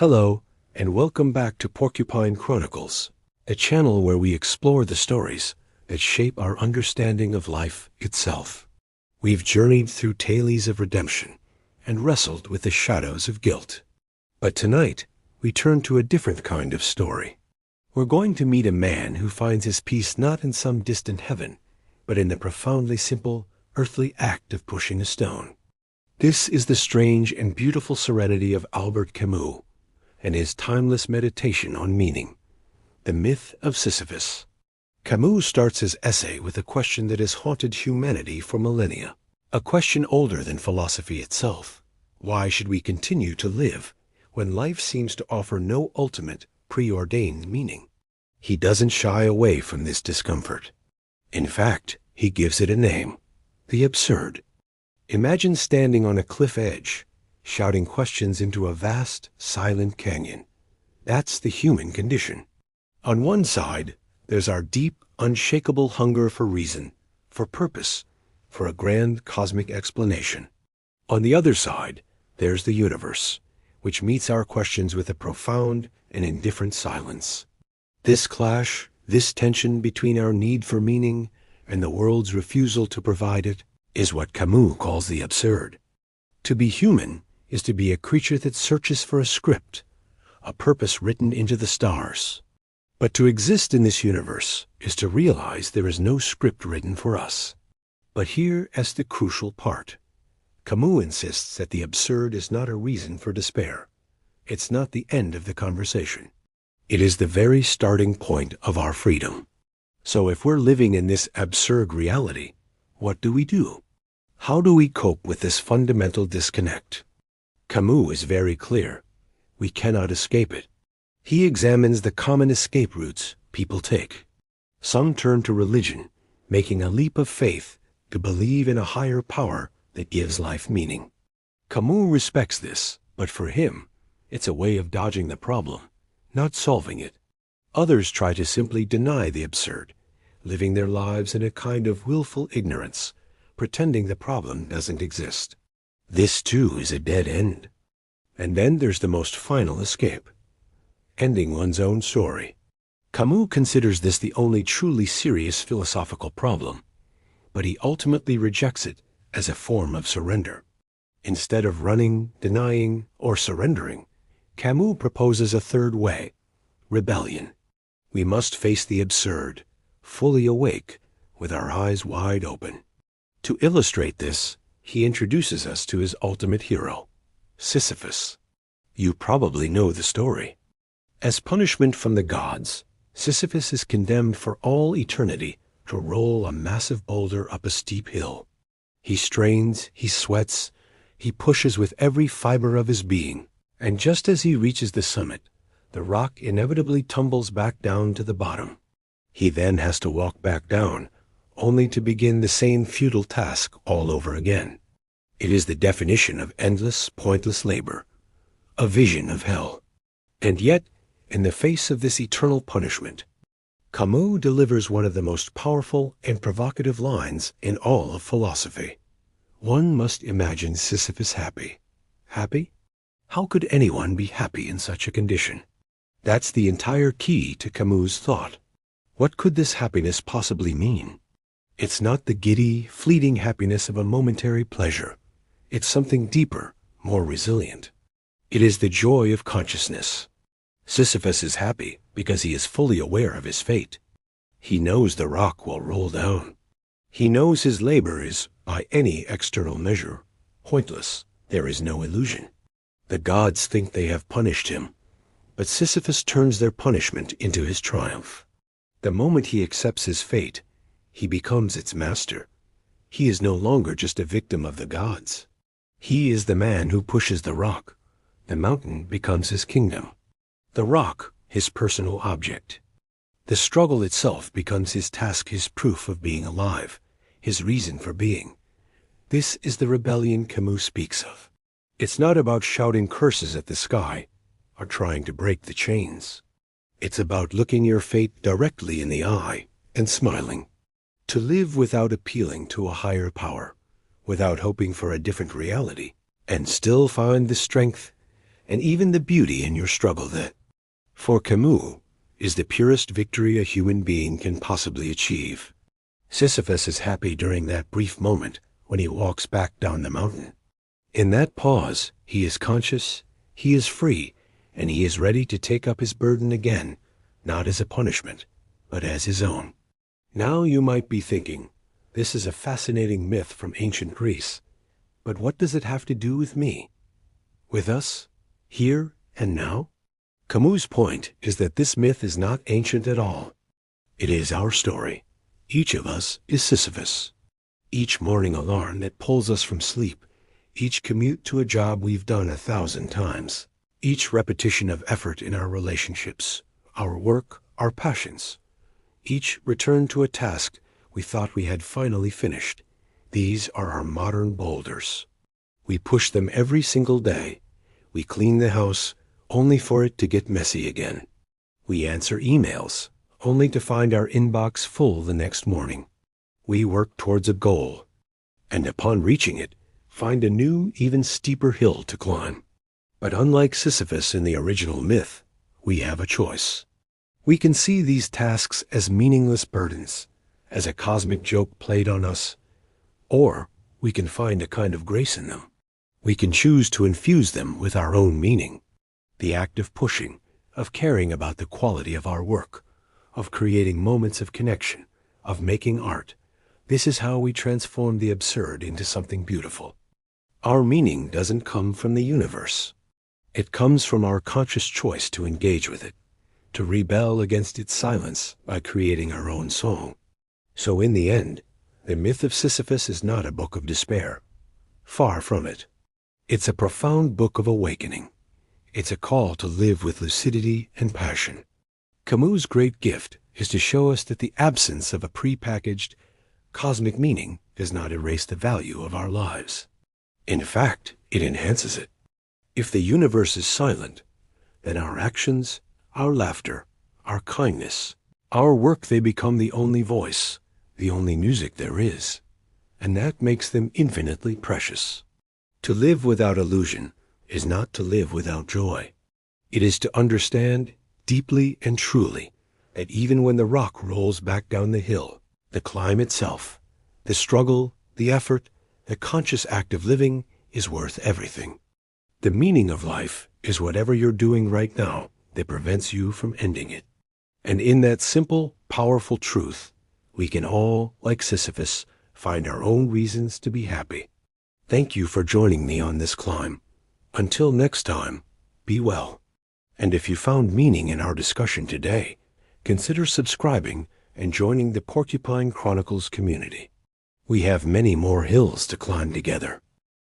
Hello, and welcome back to Porcupine Chronicles, a channel where we explore the stories that shape our understanding of life itself. We've journeyed through tales of redemption and wrestled with the shadows of guilt. But tonight, we turn to a different kind of story. We're going to meet a man who finds his peace not in some distant heaven, but in the profoundly simple, earthly act of pushing a stone. This is the strange and beautiful serenity of Albert Camus and his timeless meditation on meaning. The myth of Sisyphus. Camus starts his essay with a question that has haunted humanity for millennia, a question older than philosophy itself. Why should we continue to live when life seems to offer no ultimate, preordained meaning? He doesn't shy away from this discomfort. In fact, he gives it a name: the absurd. Imagine standing on a cliff edge, shouting questions into a vast, silent canyon. That's the human condition. On one side, there's our deep, unshakable hunger for reason, for purpose, for a grand cosmic explanation. On the other side, there's the universe, which meets our questions with a profound and indifferent silence. This clash, this tension between our need for meaning and the world's refusal to provide it, is what Camus calls the absurd. To be human is to be a creature that searches for a script, a purpose written into the stars. But to exist in this universe is to realize there is no script written for us. But here is the crucial part. Camus insists that the absurd is not a reason for despair. It's not the end of the conversation. It is the very starting point of our freedom. So if we're living in this absurd reality, what do we do? How do we cope with this fundamental disconnect? Camus is very clear. We cannot escape it. He examines the common escape routes people take. Some turn to religion, making a leap of faith to believe in a higher power that gives life meaning. Camus respects this, but for him, it's a way of dodging the problem, not solving it. Others try to simply deny the absurd, living their lives in a kind of willful ignorance, pretending the problem doesn't exist. This too is a dead end. And then there's the most final escape: ending one's own story. Camus considers this the only truly serious philosophical problem, but he ultimately rejects it as a form of surrender. Instead of running, denying, or surrendering, Camus proposes a third way: rebellion. We must face the absurd, fully awake, with our eyes wide open. To illustrate this, he introduces us to his ultimate hero, Sisyphus. You probably know the story. As punishment from the gods, Sisyphus is condemned for all eternity to roll a massive boulder up a steep hill. He strains, he sweats, he pushes with every fiber of his being, and just as he reaches the summit, the rock inevitably tumbles back down to the bottom. He then has to walk back down, only to begin the same futile task all over again. It is the definition of endless, pointless labor, a vision of hell. And yet, in the face of this eternal punishment, Camus delivers one of the most powerful and provocative lines in all of philosophy. One must imagine Sisyphus happy. Happy? How could anyone be happy in such a condition? That's the entire key to Camus' thought. What could this happiness possibly mean? It's not the giddy, fleeting happiness of a momentary pleasure. It's something deeper, more resilient. It is the joy of consciousness. Sisyphus is happy because he is fully aware of his fate. He knows the rock will roll down. He knows his labor is, by any external measure, pointless. There is no illusion. The gods think they have punished him, but Sisyphus turns their punishment into his triumph. The moment he accepts his fate, he becomes its master. He is no longer just a victim of the gods. He is the man who pushes the rock. The mountain becomes his kingdom. The rock, his personal object. The struggle itself becomes his task, his proof of being alive, his reason for being. This is the rebellion Camus speaks of. It's not about shouting curses at the sky or trying to break the chains. It's about looking your fate directly in the eye and smiling. To live without appealing to a higher power, without hoping for a different reality, and still find the strength and even the beauty in your struggle that, for Camus, is the purest victory a human being can possibly achieve. Sisyphus is happy during that brief moment when he walks back down the mountain. In that pause, he is conscious, he is free, and he is ready to take up his burden again, not as a punishment, but as his own. Now you might be thinking, this is a fascinating myth from ancient Greece, but what does it have to do with me? With us? Here and now? Camus' point is that this myth is not ancient at all. It is our story. Each of us is Sisyphus. Each morning alarm that pulls us from sleep, each commute to a job we've done 1,000 times, each repetition of effort in our relationships, our work, our passions, each return to a task we thought we had finally finished. These are our modern boulders. We push them every single day. We clean the house only for it to get messy again. We answer emails only to find our inbox full the next morning. We work towards a goal, and upon reaching it, find a new, even steeper hill to climb. But unlike Sisyphus in the original myth, we have a choice. We can see these tasks as meaningless burdens, as a cosmic joke played on us, or we can find a kind of grace in them. We can choose to infuse them with our own meaning, the act of pushing, of caring about the quality of our work, of creating moments of connection, of making art. This is how we transform the absurd into something beautiful. Our meaning doesn't come from the universe. It comes from our conscious choice to engage with it, to rebel against its silence by creating our own song. So in the end, the myth of Sisyphus is not a book of despair. Far from it. It's a profound book of awakening. It's a call to live with lucidity and passion. Camus' great gift is to show us that the absence of a prepackaged, cosmic meaning does not erase the value of our lives. In fact, it enhances it. If the universe is silent, then our actions, our laughter, our kindness, our work, they become the only voice, the only music there is, and that makes them infinitely precious. To live without illusion is not to live without joy. It is to understand deeply and truly that even when the rock rolls back down the hill, the climb itself, the struggle, the effort, the conscious act of living is worth everything. The meaning of life is whatever you're doing right now that prevents you from ending it. And in that simple, powerful truth, we can all, like Sisyphus, find our own reasons to be happy. Thank you for joining me on this climb. Until next time, be well. And if you found meaning in our discussion today, consider subscribing and joining the Porcupine Chronicles community. We have many more hills to climb together.